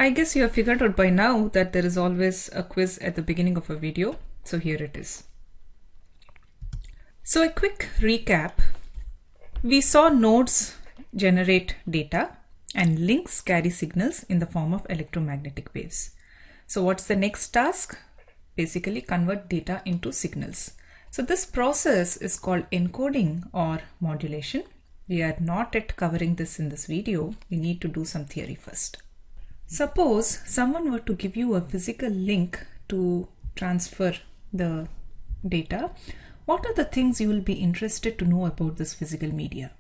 I guess you have figured out by now that there is always a quiz at the beginning of a video. So here it is. So a quick recap. We saw nodes generate data and links carry signals in the form of electromagnetic waves. So what's the next task? Basically convert data into signals. So this process is called encoding or modulation. We are not yet covering this in this video. We need to do some theory first. Suppose someone were to give you a physical link to transfer the data. What are the things you will be interested to know about this physical media?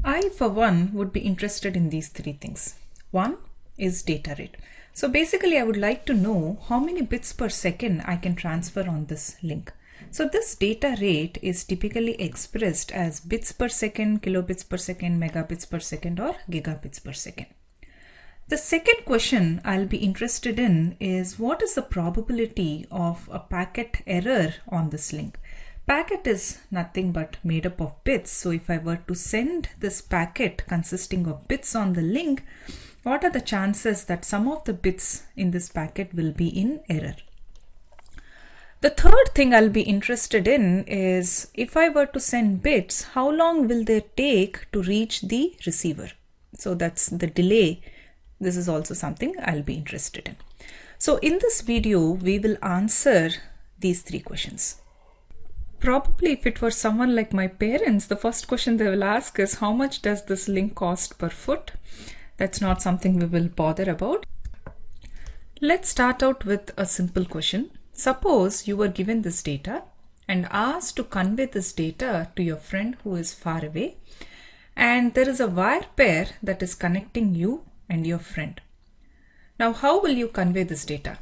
I, for one, would be interested in these three things. One is data rate. So basically, I would like to know how many bits per second I can transfer on this link. So this data rate is typically expressed as bits per second, kilobits per second, megabits per second, or gigabits per second. The second question I'll be interested in is what is the probability of a packet error on this link? Packet is nothing but made up of bits. So if I were to send this packet consisting of bits on the link, what are the chances that some of the bits in this packet will be in error? The third thing I'll be interested in is if I were to send bits, how long will they take to reach the receiver? So that's the delay. This is also something I'll be interested in. So in this video, we will answer these three questions. Probably if it were someone like my parents, the first question they will ask is how much does this link cost per foot? That's not something we will bother about. Let's start out with a simple question. Suppose you were given this data and asked to convey this data to your friend who is far away, and there is a wire pair that is connecting you and your friend. Now, how will you convey this data?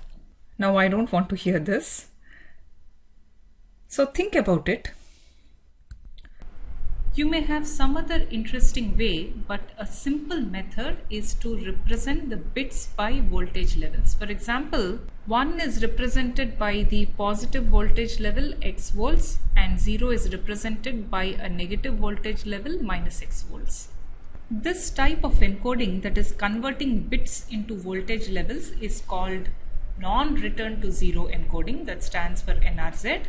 Now, I don't want to hear this. So think about it. You may have some other interesting way, but a simple method is to represent the bits by voltage levels. For example, 1 is represented by the positive voltage level X volts and 0 is represented by a negative voltage level minus X volts. This type of encoding, that is converting bits into voltage levels, is called non-return to zero encoding, that stands for NRZ.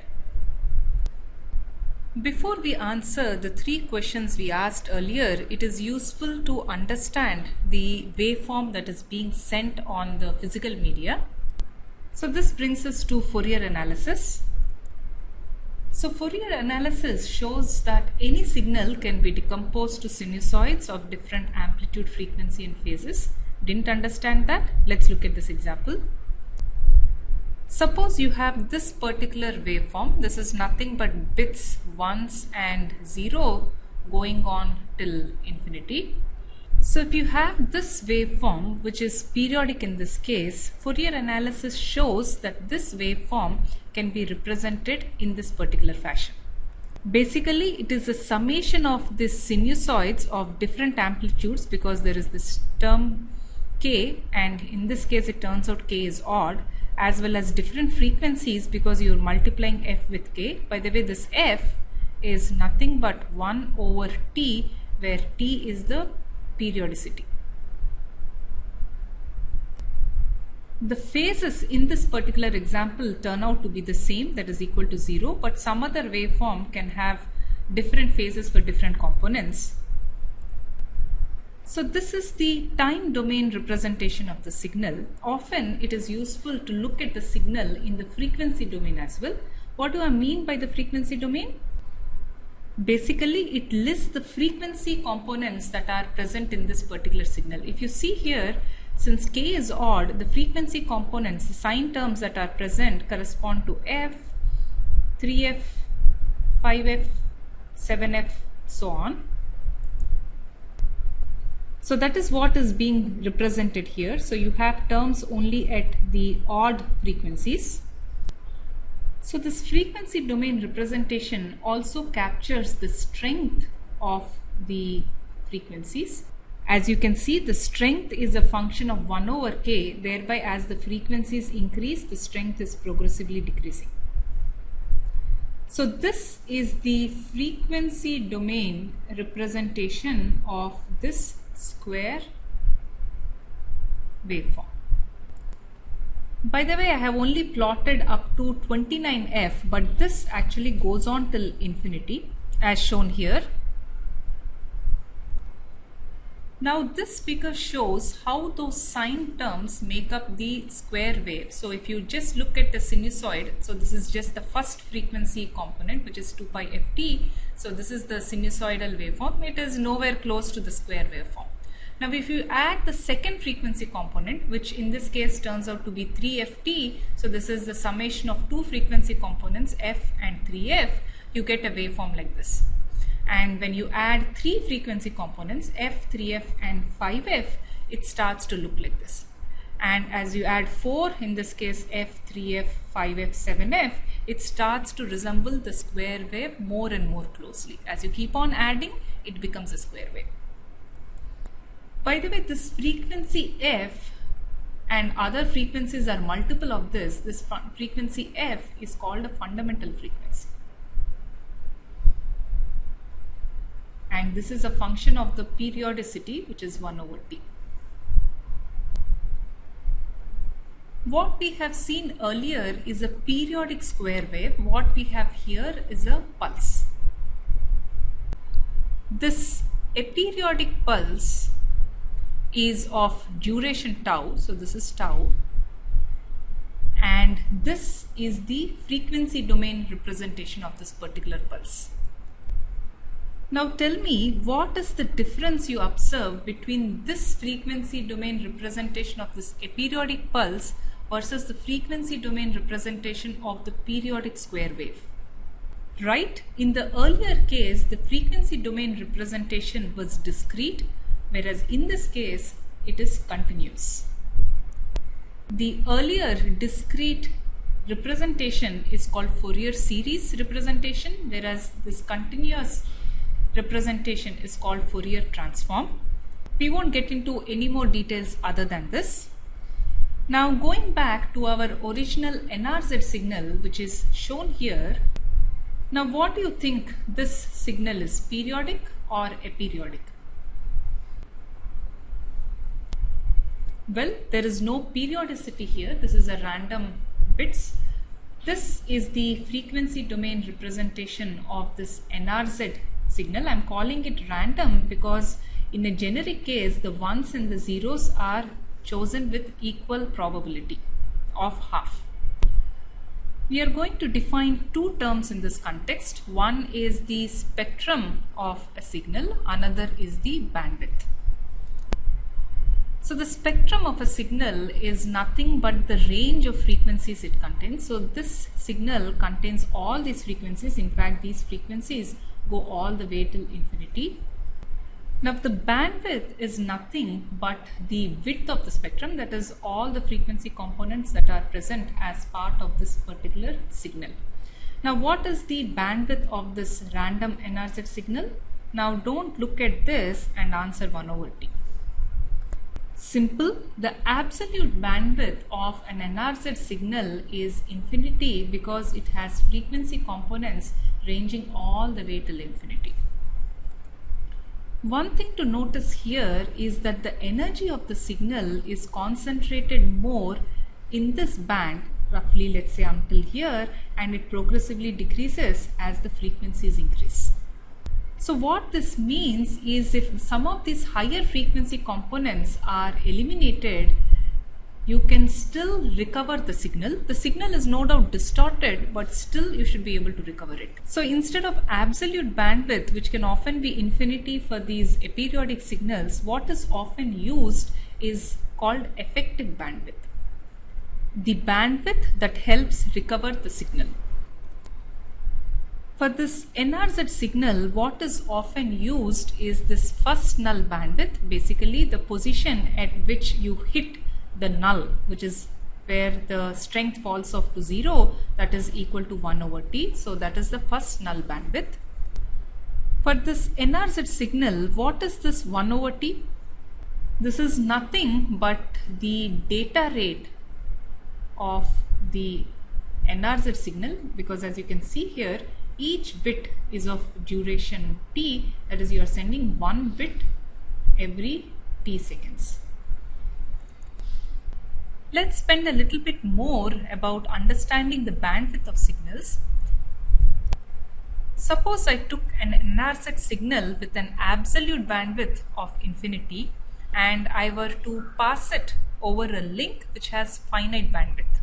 Before we answer the three questions we asked earlier, it is useful to understand the waveform that is being sent on the physical media. So this brings us to Fourier analysis. So Fourier analysis shows that any signal can be decomposed to sinusoids of different amplitude, frequency and phases. Didn't understand that? Let's look at this example. Suppose you have this particular waveform. This is nothing but bits, ones and zero going on till infinity. So if you have this waveform, which is periodic in this case, Fourier analysis shows that this waveform can be represented in this particular fashion. Basically, it is a summation of these sinusoids of different amplitudes, because there is this term k, and in this case it turns out k is odd, as well as different frequencies because you are multiplying f with k. By the way, this f is nothing but 1 over t, where t is the periodicity. The phases in this particular example turn out to be the same, that is equal to 0, but some other waveform can have different phases for different components. So this is the time domain representation of the signal. Often it is useful to look at the signal in the frequency domain as well. What do I mean by the frequency domain? Basically, it lists the frequency components that are present in this particular signal. If you see here, since k is odd, the frequency components, the sign terms that are present correspond to f, 3f, 5f, 7f, so on. So that is what is being represented here. So you have terms only at the odd frequencies. So this frequency domain representation also captures the strength of the frequencies. As you can see, the strength is a function of 1 over k, thereby as the frequencies increase, the strength is progressively decreasing. So this is the frequency domain representation of this square waveform. By the way, I have only plotted up to 29f, but this actually goes on till infinity as shown here. Now this figure shows how those sine terms make up the square wave. So if you just look at the sinusoid, so this is just the first frequency component, which is 2 pi ft. So this is the sinusoidal waveform. It is nowhere close to the square waveform. Now if you add the second frequency component, which in this case turns out to be 3ft, so this is the summation of two frequency components f and 3f, you get a waveform like this. And when you add three frequency components f, 3f and 5f, it starts to look like this. And as you add 4, in this case f, 3f, 5f, 7f, it starts to resemble the square wave more and more closely. As you keep on adding, it becomes a square wave. By the way, this frequency f and other frequencies are multiple of this. This frequency f is called a fundamental frequency. And this is a function of the periodicity, which is 1 over t. What we have seen earlier is a periodic square wave. What we have here is a pulse. This aperiodic pulse is of duration tau, so this is tau, and this is the frequency domain representation of this particular pulse. Now tell me, what is the difference you observe between this frequency domain representation of this aperiodic pulse versus the frequency domain representation of the periodic square wave? Right? In the earlier case, the frequency domain representation was discrete, whereas in this case it is continuous. The earlier discrete representation is called Fourier series representation, whereas this continuous representation is called Fourier transform. We won't get into any more details other than this. Now going back to our original NRZ signal, which is shown here. Now what do you think this signal is, periodic or aperiodic? Well, there is no periodicity here. This is a random bits. This is the frequency domain representation of this NRZ signal. I'm calling it random because in a generic case, the ones and the zeros are chosen with equal probability of half. We are going to define two terms in this context. One is the spectrum of a signal, another is the bandwidth. So the spectrum of a signal is nothing but the range of frequencies it contains. So this signal contains all these frequencies. In fact, these frequencies go all the way till infinity. Now the bandwidth is nothing but the width of the spectrum, that is all the frequency components that are present as part of this particular signal. Now what is the bandwidth of this random NRZ signal? Now don't look at this and answer 1 over t. Simple, the absolute bandwidth of an NRZ signal is infinity because it has frequency components ranging all the way till infinity. One thing to notice here is that the energy of the signal is concentrated more in this band, roughly let's say until here, and it progressively decreases as the frequencies increase. So what this means is if some of these higher frequency components are eliminated, you can still recover the signal. The signal is no doubt distorted, but still you should be able to recover it. So instead of absolute bandwidth, which can often be infinity for these aperiodic signals, what is often used is called effective bandwidth. The bandwidth that helps recover the signal. For this NRZ signal, what is often used is this first null bandwidth, basically the position at which you hit the null, which is where the strength falls off to 0, that is equal to 1 over t. So that is the first null bandwidth. For this NRZ signal, what is this 1 over t? This is nothing but the data rate of the NRZ signal, because as you can see here, each bit is of duration t, that is you are sending one bit every t seconds. Let's spend a little bit more about understanding the bandwidth of signals. Suppose I took an NRZ signal with an absolute bandwidth of infinity and I were to pass it over a link which has finite bandwidth.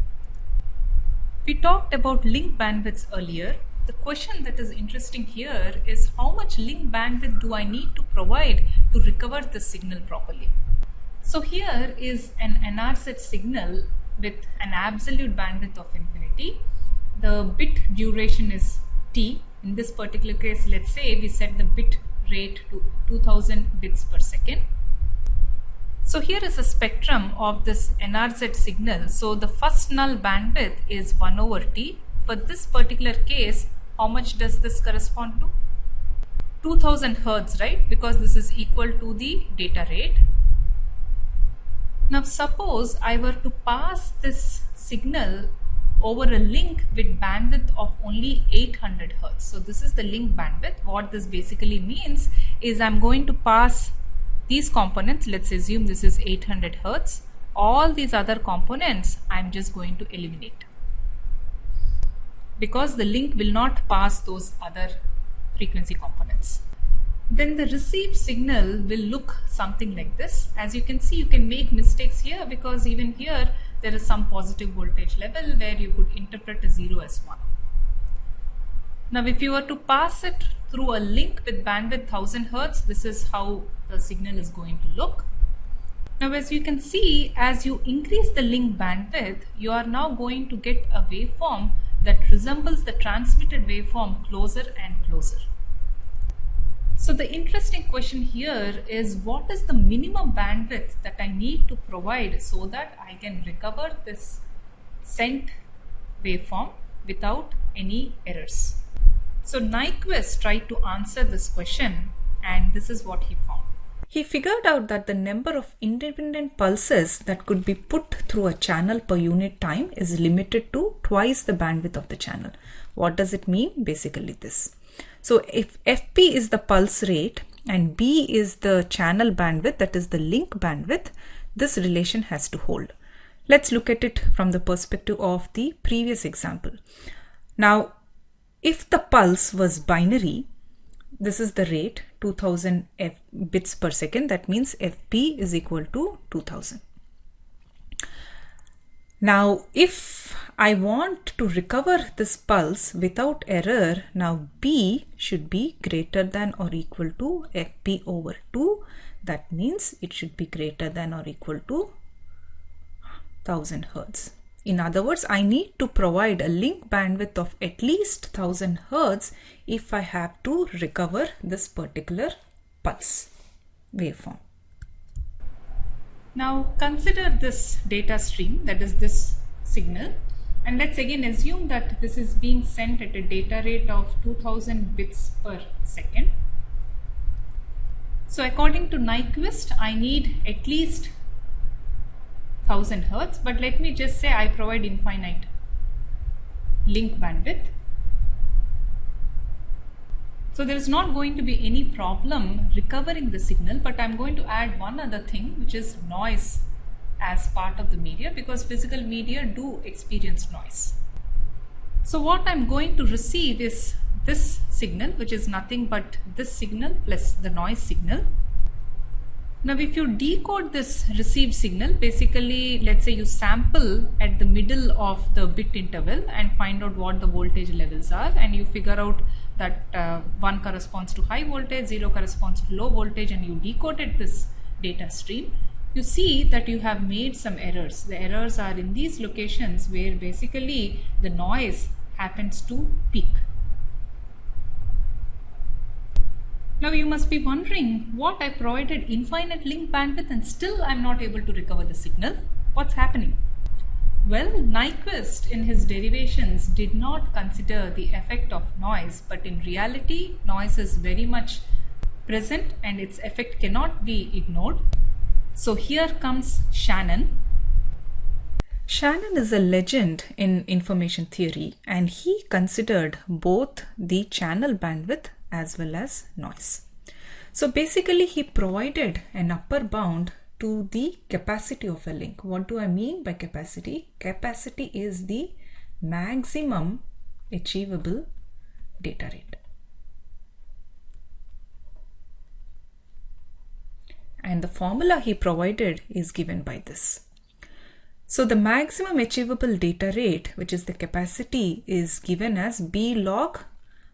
We talked about link bandwidths earlier. The question that is interesting here is how much link bandwidth do I need to provide to recover the signal properly? So here is an NRZ signal with an absolute bandwidth of infinity. The bit duration is T. In this particular case, let's say we set the bit rate to 2000 bits per second. So here is a spectrum of this NRZ signal. So the first null bandwidth is 1 over T. For this particular case, how much does this correspond to? 2000 Hertz, right? Because this is equal to the data rate. Now suppose I were to pass this signal over a link with bandwidth of only 800 Hertz. So this is the link bandwidth. What this basically means is I'm going to pass these components. Let's assume this is 800 Hertz. All these other components I'm just going to eliminate, because the link will not pass those other frequency components. Then the received signal will look something like this. As you can see, you can make mistakes here because even here there is some positive voltage level where you could interpret a 0 as 1. Now if you were to pass it through a link with bandwidth 1000 Hertz, this is how the signal is going to look. Now as you can see, as you increase the link bandwidth, you are now going to get a waveform that resembles the transmitted waveform closer and closer. So the interesting question here is, what is the minimum bandwidth that I need to provide so that I can recover this sent waveform without any errors? So Nyquist tried to answer this question, and this is what he found. He figured out that the number of independent pulses that could be put through a channel per unit time is limited to twice the bandwidth of the channel. What does it mean? Basically this. So if Fp is the pulse rate and B is the channel bandwidth, that is the link bandwidth, this relation has to hold. Let's look at it from the perspective of the previous example. Now, if the pulse was binary, this is the rate 2000 bits per second. That means Fp is equal to 2000. Now, if I want to recover this pulse without error, now B should be greater than or equal to Fp over 2. That means it should be greater than or equal to 1000 Hertz. In other words, I need to provide a link bandwidth of at least 1000 Hertz if I have to recover this particular pulse waveform. Now consider this data stream, that is this signal, and let's again assume that this is being sent at a data rate of 2000 bits per second. So according to Nyquist, I need at least 1000 Hertz, but let me just say I provide infinite link bandwidth. So there is not going to be any problem recovering the signal, but I'm going to add one other thing, which is noise as part of the media, because physical media do experience noise. So what I'm going to receive is this signal, which is nothing but this signal plus the noise signal. Now if you decode this received signal, basically let's say you sample at the middle of the bit interval and find out what the voltage levels are, and you figure out that 1 corresponds to high voltage, 0 corresponds to low voltage, and you decoded this data stream, you see that you have made some errors. The errors are in these locations where basically the noise happens to peak. Now you must be wondering, what, I provided infinite link bandwidth and still I'm not able to recover the signal. What's happening? Well, Nyquist in his derivations did not consider the effect of noise, but in reality noise is very much present and its effect cannot be ignored. So here comes Shannon. Shannon is a legend in information theory, and he considered both the channel bandwidth as well as noise. So basically he provided an upper bound to the capacity of a link. What do I mean by capacity? Capacity is the maximum achievable data rate. And the formula he provided is given by this. So the maximum achievable data rate, which is the capacity, is given as B log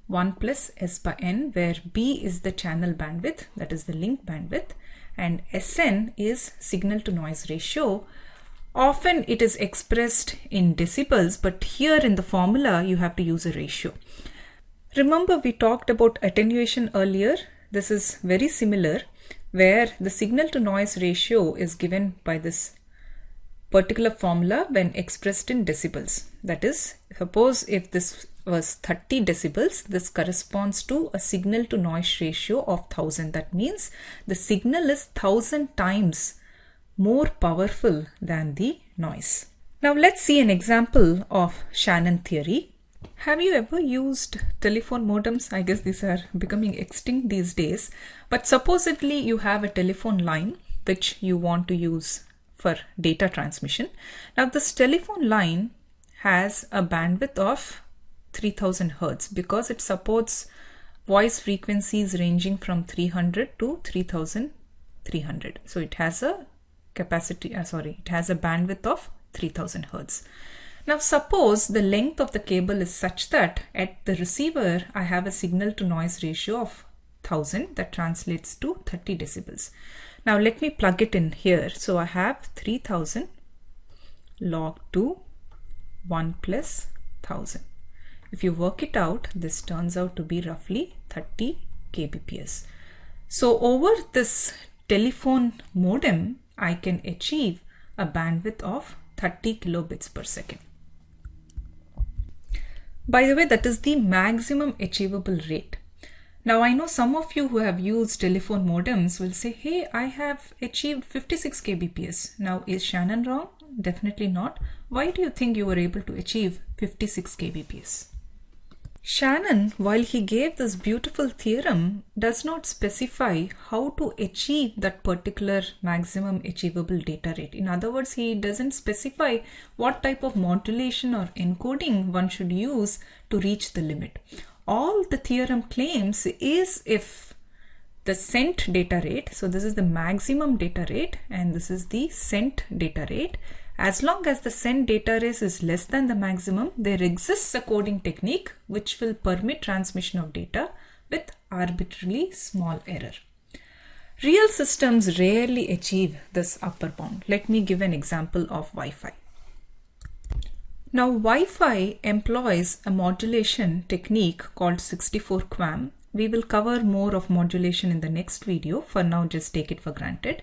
1 plus S by N, where B is the channel bandwidth, that is the link bandwidth, and Sn is signal to noise ratio. Often it is expressed in decibels, but here in the formula you have to use a ratio. Remember, we talked about attenuation earlier. This is very similar, where the signal to noise ratio is given by this particular formula when expressed in decibels. That is, suppose if this was 30 decibels, this corresponds to a signal to noise ratio of 1000. That means the signal is 1000 times more powerful than the noise. Now let's see an example of Shannon theory. Have you ever used telephone modems? I guess these are becoming extinct these days, but supposedly you have a telephone line which you want to use for data transmission. Now this telephone line has a bandwidth of 3000 Hertz because it supports voice frequencies ranging from 300 to 3300. So it has a capacity, it has a bandwidth of 3000 Hertz. Now suppose the length of the cable is such that at the receiver I have a signal to noise ratio of 1000, that translates to 30 decibels. Now let me plug it in here. So I have 3000 log 2 1 plus 1000. If you work it out, this turns out to be roughly 30 kbps. So over this telephone modem, I can achieve a bandwidth of 30 kilobits per second. By the way, that is the maximum achievable rate. Now I know some of you who have used telephone modems will say, hey, I have achieved 56 kbps. Now is Shannon wrong? Definitely not. Why do you think you were able to achieve 56 kbps? Shannon, while he gave this beautiful theorem, does not specify how to achieve that particular maximum achievable data rate. In other words, he doesn't specify what type of modulation or encoding one should use to reach the limit. All the theorem claims is if the sent data rate, so this is the maximum data rate and this is the sent data rate, as long as the sent data rate is less than the maximum, there exists a coding technique which will permit transmission of data with arbitrarily small error. Real systems rarely achieve this upper bound. Let me give an example of Wi-Fi. Now Wi-Fi employs a modulation technique called 64 QAM. We will cover more of modulation in the next video. For now, just take it for granted.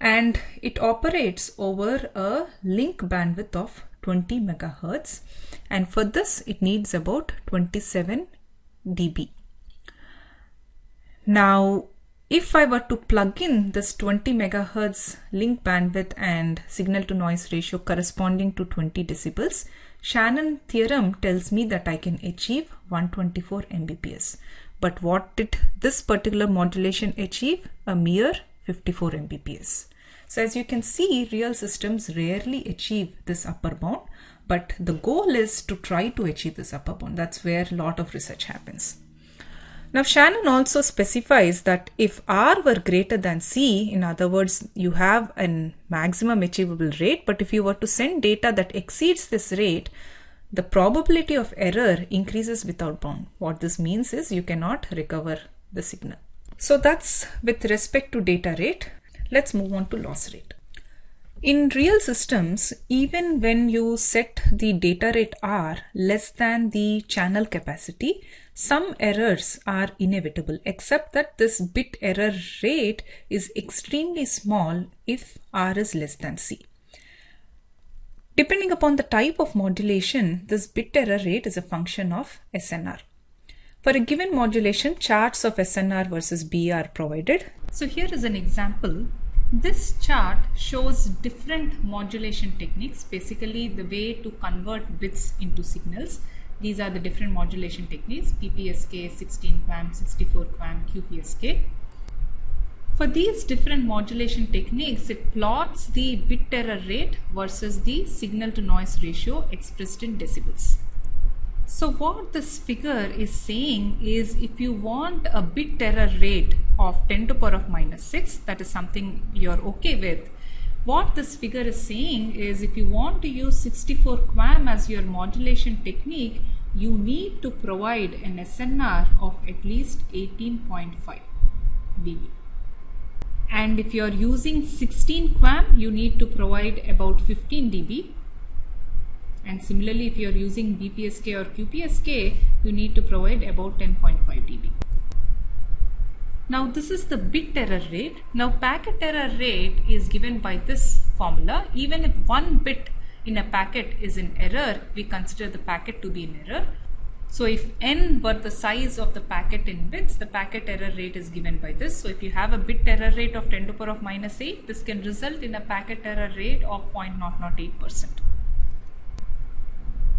And it operates over a link bandwidth of 20 megahertz, and for this it needs about 27 dB. Now if I were to plug in this 20 megahertz link bandwidth and signal to noise ratio corresponding to 20 decibels, Shannon theorem tells me that I can achieve 124 Mbps. But what did this particular modulation achieve? A mere 54 Mbps. So as you can see, real systems rarely achieve this upper bound, but the goal is to try to achieve this upper bound. That's where a lot of research happens. Now Shannon also specifies that if R were greater than C, in other words, you have a maximum achievable rate, but if you were to send data that exceeds this rate, the probability of error increases without bound. What this means is you cannot recover the signal. So that's with respect to data rate. Let's move on to loss rate. In real systems, even when you set the data rate R less than the channel capacity, some errors are inevitable, except that this bit error rate is extremely small if R is less than C. Depending upon the type of modulation, this bit error rate is a function of SNR. For a given modulation, charts of SNR versus B are provided. So here is an example. This chart shows different modulation techniques, basically the way to convert bits into signals. These are the different modulation techniques: PPSK, 16 QAM, 64 QAM, QPSK. For these different modulation techniques, it plots the bit error rate versus the signal to noise ratio expressed in decibels. So what this figure is saying is, if you want a bit error rate of 10 to power of minus 6, that is something you're okay with. What this figure is saying is, if you want to use 64 QAM as your modulation technique, you need to provide an SNR of at least 18.5 dB. And if you are using 16 QAM, you need to provide about 15 dB. And similarly, if you are using BPSK or QPSK, you need to provide about 10.5 dB. Now this is the bit error rate. Now packet error rate is given by this formula. Even if one bit in a packet is in error, we consider the packet to be in error. So if n were the size of the packet in bits, the packet error rate is given by this. So if you have a bit error rate of 10 to the power of minus 8, this can result in a packet error rate of 0.008%.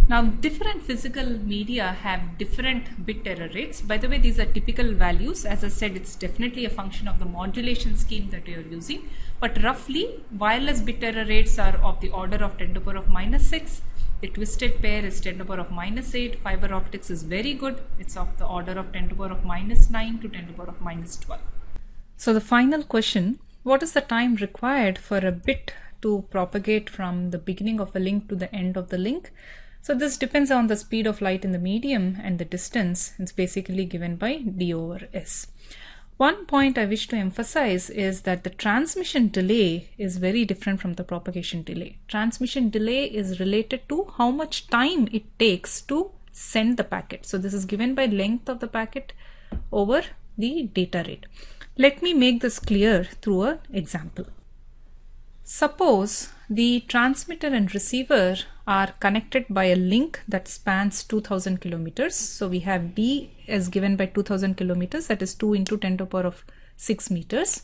Now different physical media have different bit error rates. By the way, these are typical values. As I said, it's definitely a function of the modulation scheme that you are using. But roughly, wireless bit error rates are of the order of 10 to the power of minus 6. The twisted pair is 10 to the power of minus 8. Fiber optics is very good. It's of the order of 10 to the power of minus 9 to 10 to the power of minus 12. So the final question, what is the time required for a bit to propagate from the beginning of a link to the end of the link? So this depends on the speed of light in the medium and the distance. It's basically given by d over s. One point I wish to emphasize is that the transmission delay is very different from the propagation delay. Transmission delay is related to how much time it takes to send the packet. So this is given by length of the packet over the data rate. Let me make this clear through an example. Suppose the transmitter and receiver are connected by a link that spans 2000 kilometers. So we have D as given by 2000 kilometers, that is 2 into 10 to the power of 6 meters.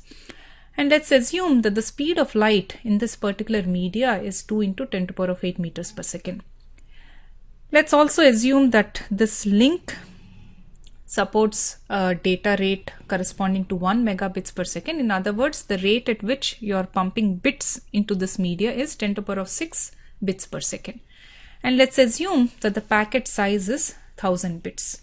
And let's assume that the speed of light in this particular media is 2 into 10 to the power of 8 meters per second. Let's also assume that this link supports a data rate corresponding to 1 megabits per second. In other words, the rate at which you are pumping bits into this media is 10 to the power of 6 bits per second. And let's assume that the packet size is 1000 bits.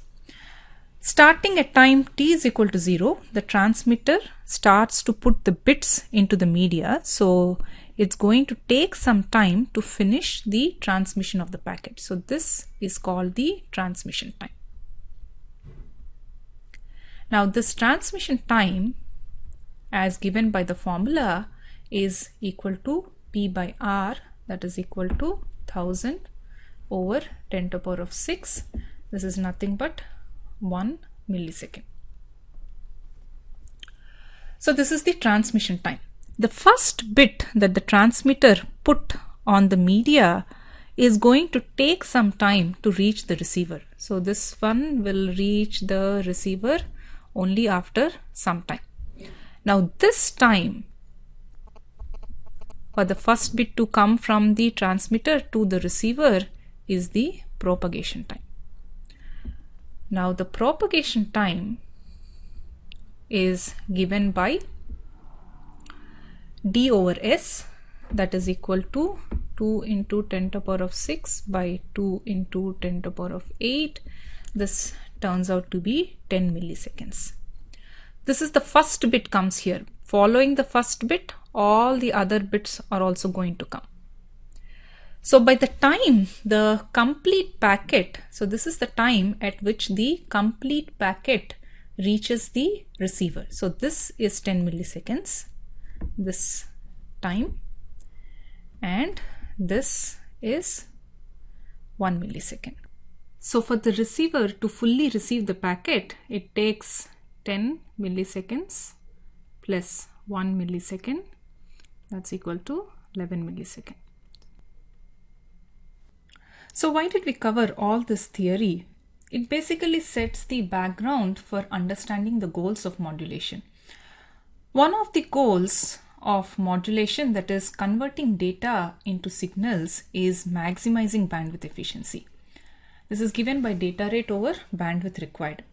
Starting at time t is equal to 0, the transmitter starts to put the bits into the media. So it's going to take some time to finish the transmission of the packet. So this is called the transmission time. Now this transmission time, as given by the formula, is equal to P by R, that is equal to 1000 over 10 to the power of 6. This is nothing but 1 millisecond. So this is the transmission time. The first bit that the transmitter put on the media is going to take some time to reach the receiver. So this one will reach the receiver only after some time. Now this time for the first bit to come from the transmitter to the receiver is the propagation time. Now the propagation time is given by d over s, that is equal to 2 into 10 to the power of 6 by 2 into 10 to the power of 8. This turns out to be 10 milliseconds. This is the first bit comes here. Following the first bit, all the other bits are also going to come. So by the time the complete packet, so this is the time at which the complete packet reaches the receiver. So this is 10 milliseconds, this time, and this is 1 millisecond. So for the receiver to fully receive the packet, it takes 10 milliseconds plus 1 millisecond, that's equal to 11 milliseconds. So why did we cover all this theory? It basically sets the background for understanding the goals of modulation. One of the goals of modulation, that is converting data into signals, is maximizing bandwidth efficiency. This is given by data rate over bandwidth required.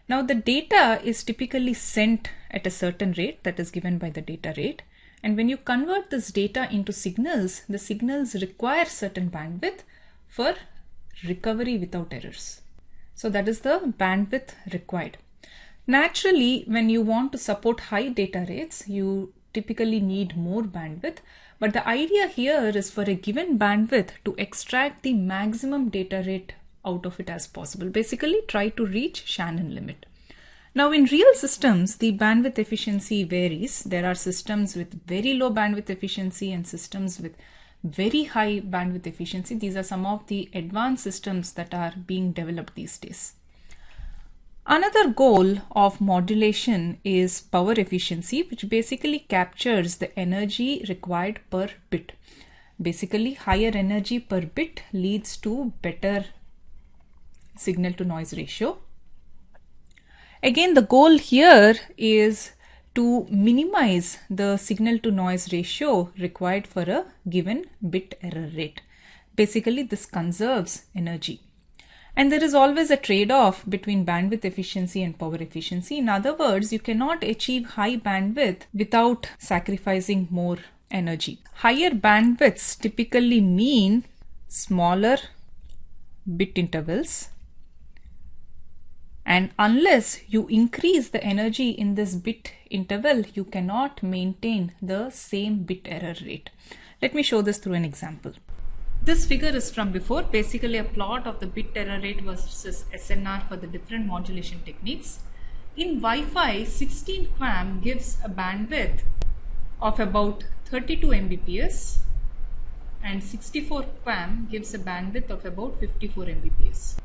Now the data is typically sent at a certain rate that is given by the data rate. And when you convert this data into signals, the signals require certain bandwidth for recovery without errors. So that is the bandwidth required. Naturally, when you want to support high data rates, you typically need more bandwidth. But the idea here is for a given bandwidth to extract the maximum data rate out of it as possible. Basically, try to reach Shannon limit. Now, in real systems, the bandwidth efficiency varies. There are systems with very low bandwidth efficiency and systems with very high bandwidth efficiency. These are some of the advanced systems that are being developed these days. Another goal of modulation is power efficiency, which basically captures the energy required per bit. Basically, higher energy per bit leads to better signal to noise ratio. Again, the goal here is to minimize the signal to noise ratio required for a given bit error rate. Basically, this conserves energy. And there is always a trade-off between bandwidth efficiency and power efficiency. In other words, you cannot achieve high bandwidth without sacrificing more energy. Higher bandwidths typically mean smaller bit intervals. And unless you increase the energy in this bit interval, you cannot maintain the same bit error rate. Let me show this through an example. This figure is from before, basically a plot of the bit error rate versus SNR for the different modulation techniques. In Wi-Fi, 16 QAM gives a bandwidth of about 32 Mbps and 64 QAM gives a bandwidth of about 54 Mbps.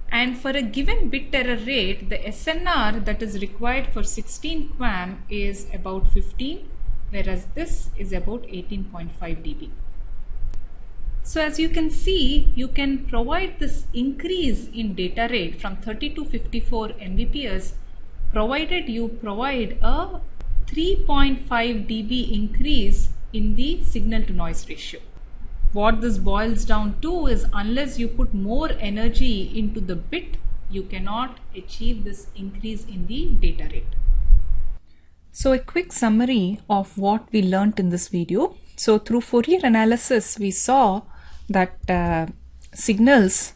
And for a given bit error rate, the SNR that is required for 16 QAM is about 15, whereas this is about 18.5 dB. So as you can see, you can provide this increase in data rate from 30 to 54 Mbps, provided you provide a 3.5 dB increase in the signal to noise ratio. What this boils down to is unless you put more energy into the bit, you cannot achieve this increase in the data rate. So a quick summary of what we learnt in this video. So through Fourier analysis, we saw that signals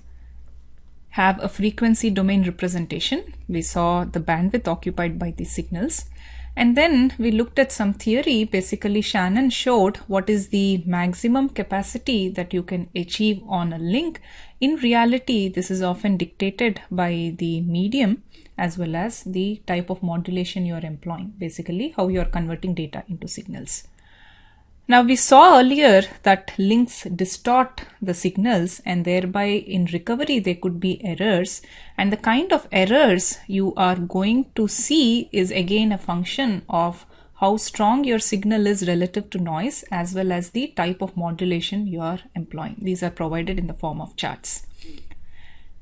have a frequency domain representation. We saw the bandwidth occupied by these signals. And then we looked at some theory. Basically, Shannon showed what is the maximum capacity that you can achieve on a link. In reality, this is often dictated by the medium as well as the type of modulation you are employing, basically how you are converting data into signals. Now, we saw earlier that links distort the signals and thereby in recovery there could be errors, and the kind of errors you are going to see is again a function of how strong your signal is relative to noise as well as the type of modulation you are employing. These are provided in the form of charts.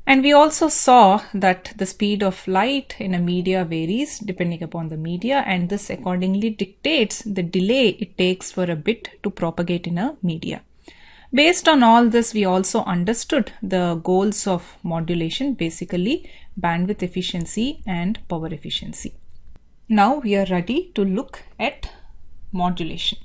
And we also saw that the speed of light in a media varies depending upon the media, and this accordingly dictates the delay it takes for a bit to propagate in a media. Based on all this, we also understood the goals of modulation, basically bandwidth efficiency and power efficiency. Now we are ready to look at modulation.